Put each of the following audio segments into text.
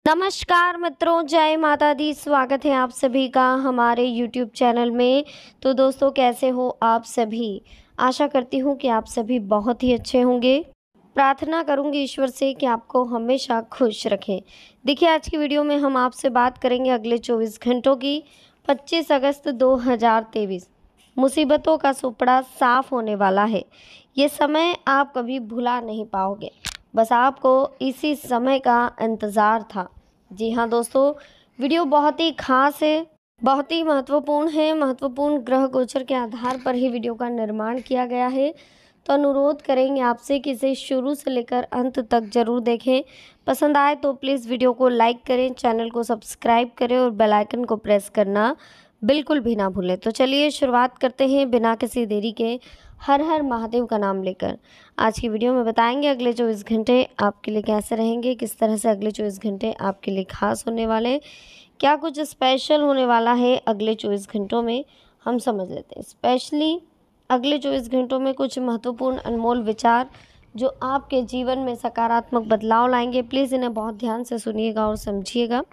नमस्कार मित्रों, जय माता दी। स्वागत है आप सभी का हमारे YouTube चैनल में। तो दोस्तों, कैसे हो आप सभी? आशा करती हूँ कि आप सभी बहुत ही अच्छे होंगे। प्रार्थना करूँगी ईश्वर से कि आपको हमेशा खुश रखें। देखिए, आज की वीडियो में हम आपसे बात करेंगे अगले 24 घंटों की। 25 अगस्त 2023 मुसीबतों का सुपड़ा साफ होने वाला है। ये समय आप कभी भुला नहीं पाओगे, बस आपको इसी समय का इंतज़ार था। जी हाँ दोस्तों, वीडियो बहुत ही खास है, बहुत ही महत्वपूर्ण है। महत्वपूर्ण ग्रह गोचर के आधार पर ही वीडियो का निर्माण किया गया है। तो अनुरोध करेंगे आपसे कि इसे शुरू से लेकर अंत तक जरूर देखें। पसंद आए तो प्लीज़ वीडियो को लाइक करें, चैनल को सब्सक्राइब करें और बेल आइकन को प्रेस करना बिल्कुल भी ना भूलें। तो चलिए शुरुआत करते हैं बिना किसी देरी के, हर हर महादेव का नाम लेकर। आज की वीडियो में बताएंगे अगले 24 घंटे आपके लिए कैसे रहेंगे, किस तरह से अगले 24 घंटे आपके लिए खास होने वाले, क्या कुछ स्पेशल होने वाला है अगले 24 घंटों में, हम समझ लेते हैं। स्पेशली अगले 24 घंटों में कुछ महत्वपूर्ण अनमोल विचार जो आपके जीवन में सकारात्मक बदलाव लाएंगे। प्लीज़ इन्हें बहुत ध्यान से सुनिएगा और समझिएगा।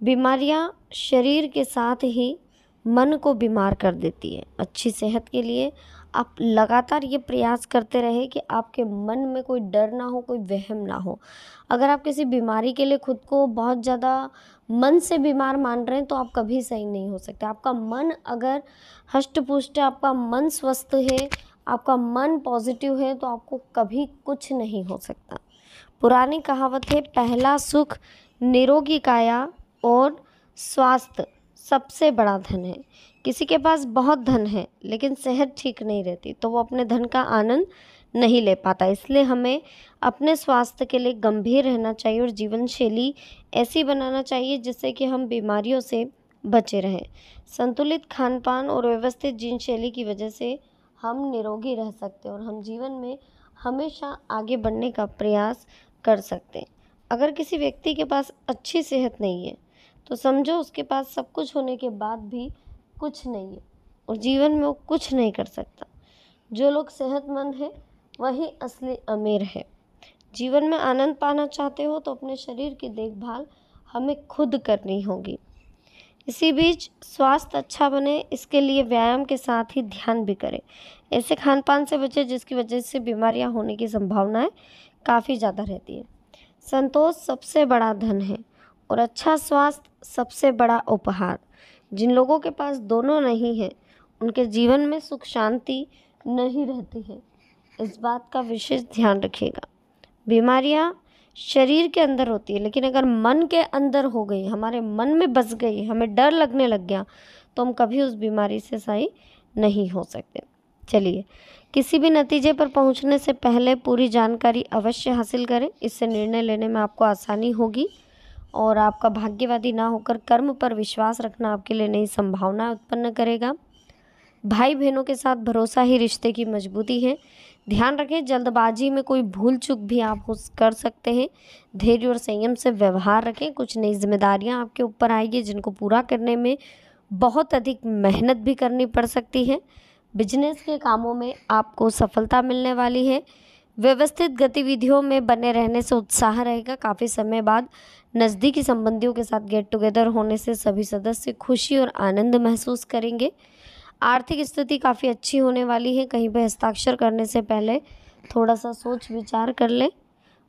बीमारियां शरीर के साथ ही मन को बीमार कर देती है। अच्छी सेहत के लिए आप लगातार ये प्रयास करते रहे कि आपके मन में कोई डर ना हो, कोई वहम ना हो। अगर आप किसी बीमारी के लिए खुद को बहुत ज़्यादा मन से बीमार मान रहे हैं तो आप कभी सही नहीं हो सकते। आपका मन अगर हष्ट पुष्ट है, आपका मन स्वस्थ है, आपका मन पॉजिटिव है, तो आपको कभी कुछ नहीं हो सकता। पुरानी कहावत है, पहला सुख निरोगी काया और स्वास्थ्य सबसे बड़ा धन है। किसी के पास बहुत धन है लेकिन सेहत ठीक नहीं रहती तो वो अपने धन का आनंद नहीं ले पाता। इसलिए हमें अपने स्वास्थ्य के लिए गंभीर रहना चाहिए और जीवन शैली ऐसी बनाना चाहिए जिससे कि हम बीमारियों से बचे रहें। संतुलित खान पान और व्यवस्थित जीवन शैली की वजह से हम निरोगी रह सकते हैं और हम जीवन में हमेशा आगे बढ़ने का प्रयास कर सकते हैं। अगर किसी व्यक्ति के पास अच्छी सेहत नहीं है तो समझो उसके पास सब कुछ होने के बाद भी कुछ नहीं है और जीवन में वो कुछ नहीं कर सकता। जो लोग सेहतमंद हैं वही असली अमीर है। जीवन में आनंद पाना चाहते हो तो अपने शरीर की देखभाल हमें खुद करनी होगी। इसी बीच स्वास्थ्य अच्छा बने इसके लिए व्यायाम के साथ ही ध्यान भी करें। ऐसे खान पान से बचें जिसकी वजह से बीमारियां होने की संभावनाएं काफ़ी ज़्यादा रहती है। संतोष सबसे बड़ा धन है और अच्छा स्वास्थ्य सबसे बड़ा उपहार। जिन लोगों के पास दोनों नहीं है उनके जीवन में सुख शांति नहीं रहती है। इस बात का विशेष ध्यान रखिएगा। बीमारियां शरीर के अंदर होती है लेकिन अगर मन के अंदर हो गई, हमारे मन में बस गई, हमें डर लगने लग गया तो हम कभी उस बीमारी से सही नहीं हो सकते। चलिए, किसी भी नतीजे पर पहुंचने से पहले पूरी जानकारी अवश्य हासिल करें। इससे निर्णय लेने में आपको आसानी होगी और आपका भाग्यवादी ना होकर कर्म पर विश्वास रखना आपके लिए नई संभावना उत्पन्न करेगा। भाई बहनों के साथ भरोसा ही रिश्ते की मजबूती है। ध्यान रखें, जल्दबाजी में कोई भूल चूक भी आप कर सकते हैं। धैर्य और संयम से व्यवहार रखें। कुछ नई जिम्मेदारियां आपके ऊपर आएगी जिनको पूरा करने में बहुत अधिक मेहनत भी करनी पड़ सकती है। बिजनेस के कामों में आपको सफलता मिलने वाली है। व्यवस्थित गतिविधियों में बने रहने से उत्साह रहेगा। काफ़ी समय बाद नज़दीकी संबंधियों के साथ गेट टुगेदर होने से सभी सदस्य खुशी और आनंद महसूस करेंगे। आर्थिक स्थिति काफ़ी अच्छी होने वाली है। कहीं पर हस्ताक्षर करने से पहले थोड़ा सा सोच विचार कर लें।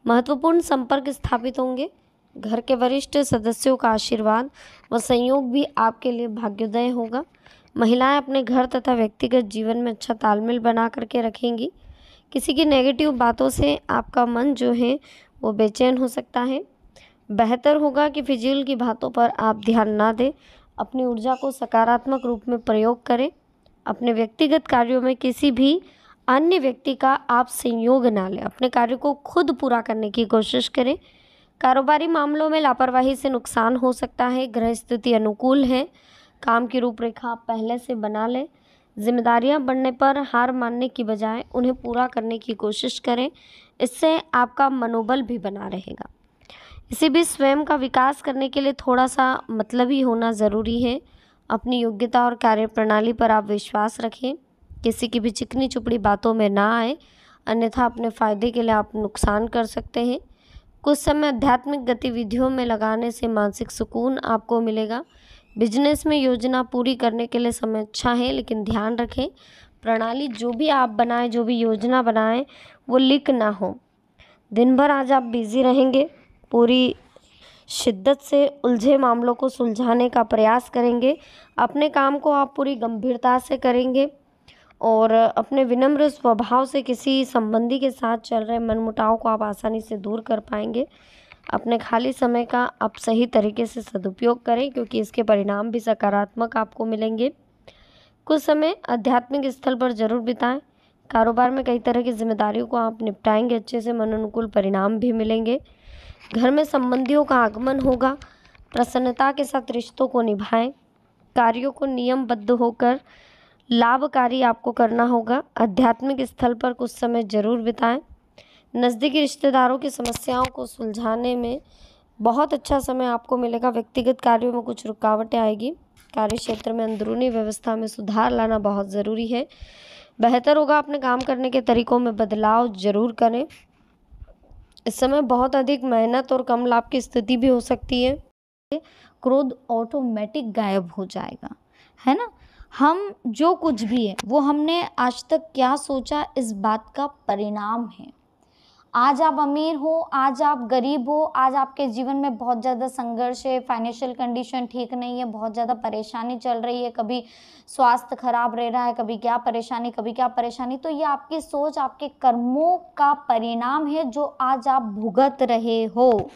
महत्वपूर्ण संपर्क स्थापित होंगे। घर के वरिष्ठ सदस्यों का आशीर्वाद व संयोग भी आपके लिए भाग्योदय होगा। महिलाएं अपने घर तथा व्यक्तिगत जीवन में अच्छा तालमेल बना करके रखेंगी। किसी की नेगेटिव बातों से आपका मन जो है वो बेचैन हो सकता है। बेहतर होगा कि फिजूल की बातों पर आप ध्यान ना दें। अपनी ऊर्जा को सकारात्मक रूप में प्रयोग करें। अपने व्यक्तिगत कार्यों में किसी भी अन्य व्यक्ति का आप संयोग ना लें। अपने कार्य को खुद पूरा करने की कोशिश करें। कारोबारी मामलों में लापरवाही से नुकसान हो सकता है। ग्रह स्थिति अनुकूल है। काम की रूपरेखा आप पहले से बना लें। जिम्मेदारियां बढ़ने पर हार मानने की बजाय उन्हें पूरा करने की कोशिश करें। इससे आपका मनोबल भी बना रहेगा। इसी बीच स्वयं का विकास करने के लिए थोड़ा सा मतलबी होना ज़रूरी है। अपनी योग्यता और कार्यप्रणाली पर आप विश्वास रखें। किसी की भी चिकनी चुपड़ी बातों में ना आए, अन्यथा अपने फ़ायदे के लिए आप नुकसान कर सकते हैं। कुछ समय आध्यात्मिक गतिविधियों में लगाने से मानसिक सुकून आपको मिलेगा। बिजनेस में योजना पूरी करने के लिए समय अच्छा है, लेकिन ध्यान रखें प्रणाली जो भी आप बनाएं, जो भी योजना बनाएं, वो लीक ना हो। दिन भर आज आप बिजी रहेंगे, पूरी शिद्दत से उलझे मामलों को सुलझाने का प्रयास करेंगे। अपने काम को आप पूरी गंभीरता से करेंगे और अपने विनम्र स्वभाव से किसी संबंधी के साथ चल रहे मनमुटाव को आप आसानी से दूर कर पाएंगे। अपने खाली समय का आप सही तरीके से सदुपयोग करें, क्योंकि इसके परिणाम भी सकारात्मक आपको मिलेंगे। कुछ समय आध्यात्मिक स्थल पर जरूर बिताएं। कारोबार में कई तरह की जिम्मेदारियों को आप निपटाएंगे अच्छे से, मनोनुकूल परिणाम भी मिलेंगे। घर में संबंधियों का आगमन होगा। प्रसन्नता के साथ रिश्तों को निभाएं। कार्यों को नियमबद्ध होकर लाभकारी आपको करना होगा। आध्यात्मिक स्थल पर कुछ समय जरूर बिताएं। नज़दीकी रिश्तेदारों की समस्याओं को सुलझाने में बहुत अच्छा समय आपको मिलेगा। व्यक्तिगत कार्यों में कुछ रुकावटें आएगी। कार्य क्षेत्र में अंदरूनी व्यवस्था में सुधार लाना बहुत ज़रूरी है। बेहतर होगा अपने काम करने के तरीकों में बदलाव जरूर करें। इस समय बहुत अधिक मेहनत और कम लाभ की स्थिति भी हो सकती है। क्रोध ऑटोमेटिक गायब हो जाएगा, है ना। हम जो कुछ भी है वो हमने आज तक क्या सोचा, इस बात का परिणाम है। आज आप अमीर हो, आज आप गरीब हो, आज आपके जीवन में बहुत ज़्यादा संघर्ष है, फाइनेंशियल कंडीशन ठीक नहीं है, बहुत ज़्यादा परेशानी चल रही है, कभी स्वास्थ्य खराब रह रहा है, कभी क्या परेशानी, कभी क्या परेशानी। तो ये आपकी सोच, आपके कर्मों का परिणाम है जो आज आप भुगत रहे हो।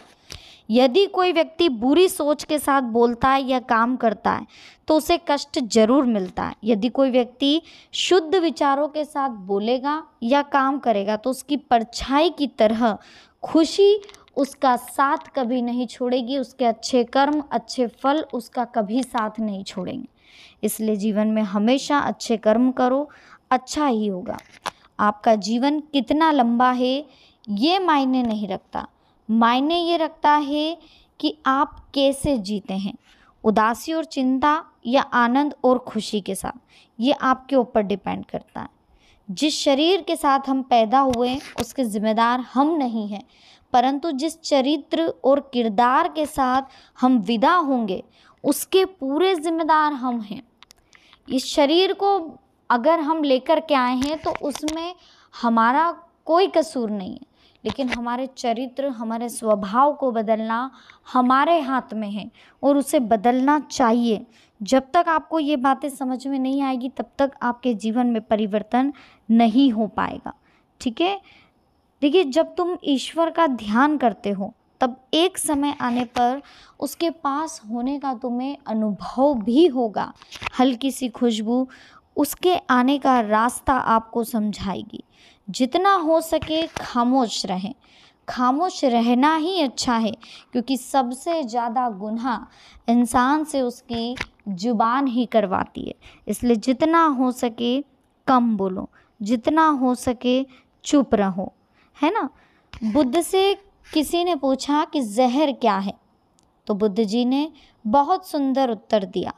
यदि कोई व्यक्ति बुरी सोच के साथ बोलता है या काम करता है तो उसे कष्ट जरूर मिलता है। यदि कोई व्यक्ति शुद्ध विचारों के साथ बोलेगा या काम करेगा तो उसकी परछाई की तरह खुशी उसका साथ कभी नहीं छोड़ेगी। उसके अच्छे कर्म, अच्छे फल उसका कभी साथ नहीं छोड़ेंगे। इसलिए जीवन में हमेशा अच्छे कर्म करो, अच्छा ही होगा। आपका जीवन कितना लंबा है ये मायने नहीं रखता, मायने ये रखता है कि आप कैसे जीते हैं। उदासी और चिंता या आनंद और खुशी के साथ, ये आपके ऊपर डिपेंड करता है। जिस शरीर के साथ हम पैदा हुए उसके जिम्मेदार हम नहीं हैं, परंतु जिस चरित्र और किरदार के साथ हम विदा होंगे उसके पूरे जिम्मेदार हम हैं। इस शरीर को अगर हम लेकर के आए हैं तो उसमें हमारा कोई कसूर नहीं है, लेकिन हमारे चरित्र, हमारे स्वभाव को बदलना हमारे हाथ में है और उसे बदलना चाहिए। जब तक आपको ये बातें समझ में नहीं आएगी तब तक आपके जीवन में परिवर्तन नहीं हो पाएगा। ठीक है। देखिए, जब तुम ईश्वर का ध्यान करते हो तब एक समय आने पर उसके पास होने का तुम्हें अनुभव भी होगा। हल्की सी खुशबू उसके आने का रास्ता आपको समझाएगी। जितना हो सके खामोश रहें। खामोश रहना ही अच्छा है, क्योंकि सबसे ज़्यादा गुनाह इंसान से उसकी जुबान ही करवाती है। इसलिए जितना हो सके कम बोलो, जितना हो सके चुप रहो, है ना। बुद्ध से किसी ने पूछा कि जहर क्या है, तो बुद्ध जी ने बहुत सुंदर उत्तर दिया,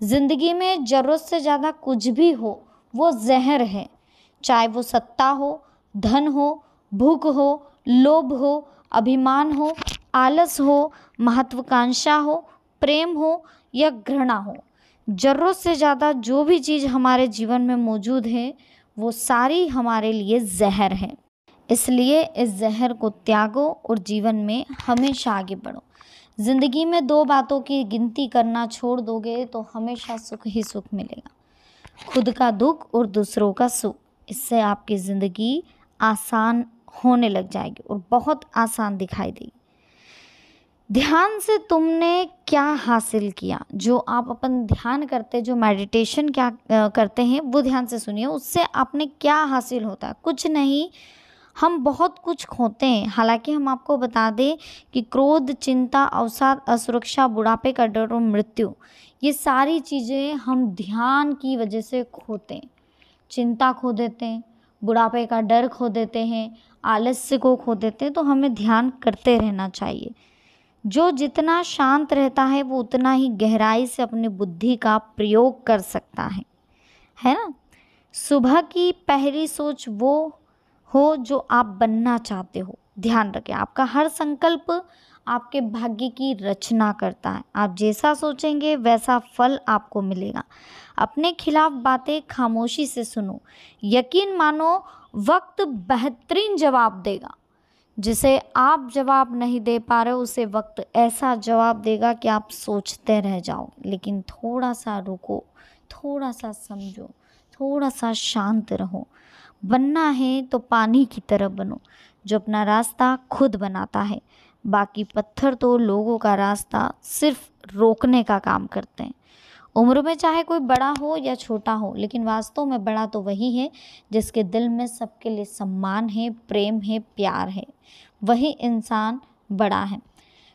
ज़िंदगी में ज़रूरत से ज़्यादा कुछ भी हो वो जहर है। चाहे वो सत्ता हो, धन हो, भूख हो, लोभ हो, अभिमान हो, आलस हो, महत्वाकांक्षा हो, प्रेम हो या घृणा हो। ज़रूरत से ज़्यादा जो भी चीज़ हमारे जीवन में मौजूद है वो सारी हमारे लिए जहर है। इसलिए इस जहर को त्यागो और जीवन में हमेशा आगे बढ़ो। ज़िंदगी में दो बातों की गिनती करना छोड़ दोगे तो हमेशा सुख ही सुख मिलेगा, खुद का दुख और दूसरों का सुख। इससे आपकी ज़िंदगी आसान होने लग जाएगी और बहुत आसान दिखाई देगी। ध्यान से तुमने क्या हासिल किया, जो आप अपन ध्यान करते, जो मेडिटेशन क्या करते हैं वो ध्यान से सुनिए। उससे आपने क्या हासिल होता है? कुछ नहीं, हम बहुत कुछ खोते हैं। हालांकि हम आपको बता दें कि क्रोध, चिंता, अवसाद, असुरक्षा, बुढ़ापे का डर और मृत्यु, ये सारी चीज़ें हम ध्यान की वजह से खोते हैं। चिंता खो देते हैं, बुढ़ापे का डर खो देते हैं, आलस्य को खो देते हैं। तो हमें ध्यान करते रहना चाहिए। जो जितना शांत रहता है वो उतना ही गहराई से अपनी बुद्धि का प्रयोग कर सकता है ना। सुबह की पहली सोच वो हो जो आप बनना चाहते हो। ध्यान रखें, आपका हर संकल्प आपके भाग्य की रचना करता है। आप जैसा सोचेंगे वैसा फल आपको मिलेगा। अपने खिलाफ बातें खामोशी से सुनो, यकीन मानो वक्त बेहतरीन जवाब देगा। जिसे आप जवाब नहीं दे पा रहे हो उसे वक्त ऐसा जवाब देगा कि आप सोचते रह जाओगे। लेकिन थोड़ा सा रुको, थोड़ा सा समझो, थोड़ा सा शांत रहो। बनना है तो पानी की तरह बनो, जो अपना रास्ता खुद बनाता है। बाकी पत्थर तो लोगों का रास्ता सिर्फ रोकने का काम करते हैं। उम्र में चाहे कोई बड़ा हो या छोटा हो, लेकिन वास्तव में बड़ा तो वही है जिसके दिल में सबके लिए सम्मान है, प्रेम है, प्यार है। वही इंसान बड़ा है।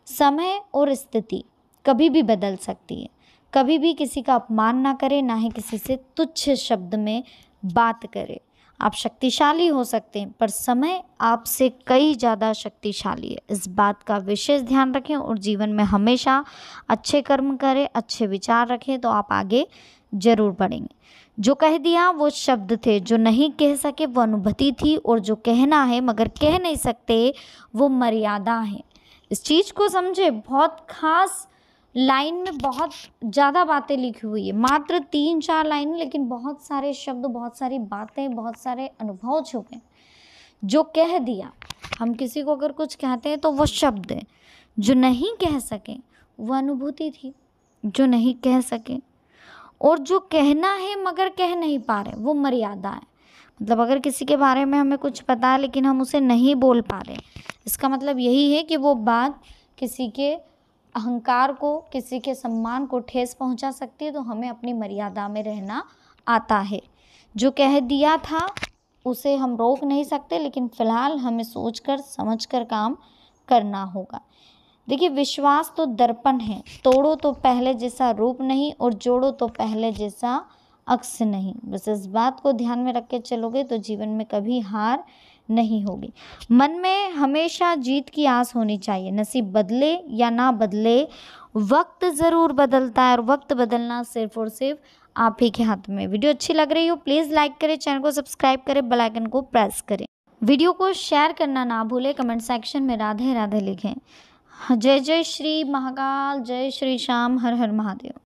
समय और स्थिति कभी भी बदल सकती है। कभी भी किसी का अपमान ना करें, ना ही किसी से तुच्छ शब्द में बात करें। आप शक्तिशाली हो सकते हैं, पर समय आपसे कई ज़्यादा शक्तिशाली है। इस बात का विशेष ध्यान रखें और जीवन में हमेशा अच्छे कर्म करें, अच्छे विचार रखें, तो आप आगे जरूर बढ़ेंगे। जो कह दिया वो शब्द थे, जो नहीं कह सके वो अनुभूति थी, और जो कहना है मगर कह नहीं सकते वो मर्यादा है। इस चीज़ को समझे। बहुत खास लाइन में बहुत ज़्यादा बातें लिखी हुई है, मात्र 3-4 लाइन, लेकिन बहुत सारे शब्द, बहुत सारी बातें, बहुत सारे अनुभव छुपे हैं। जो कह दिया, हम किसी को अगर कुछ कहते हैं तो वो शब्द है। जो नहीं कह सके वो अनुभूति थी, जो नहीं कह सके। और जो कहना है मगर कह नहीं पा रहे वो मर्यादा है। मतलब अगर किसी के बारे में हमें कुछ पता है लेकिन हम उसे नहीं बोल पा रहे, इसका मतलब यही है कि वो बात किसी के अहंकार को, किसी के सम्मान को ठेस पहुंचा सकती है। तो हमें अपनी मर्यादा में रहना आता है। जो कह दिया था उसे हम रोक नहीं सकते, लेकिन फ़िलहाल हमें सोचकर समझकर काम करना होगा। देखिए, विश्वास तो दर्पण है, तोड़ो तो पहले जैसा रूप नहीं और जोड़ो तो पहले जैसा अक्स नहीं। बस इस बात को ध्यान में रख के चलोगे तो जीवन में कभी हार नहीं होगी। मन में हमेशा जीत की आस होनी चाहिए। नसीब बदले या ना बदले, वक्त ज़रूर बदलता है, और वक्त बदलना सिर्फ और सिर्फ आप ही के हाथ में। वीडियो अच्छी लग रही हो प्लीज़ लाइक करें, चैनल को सब्सक्राइब करें, बेल आइकन को प्रेस करें। वीडियो को शेयर करना ना भूलें, कमेंट सेक्शन में राधे राधे लिखें। जय जय श्री महाकाल, जय श्री श्याम, हर हर महादेव।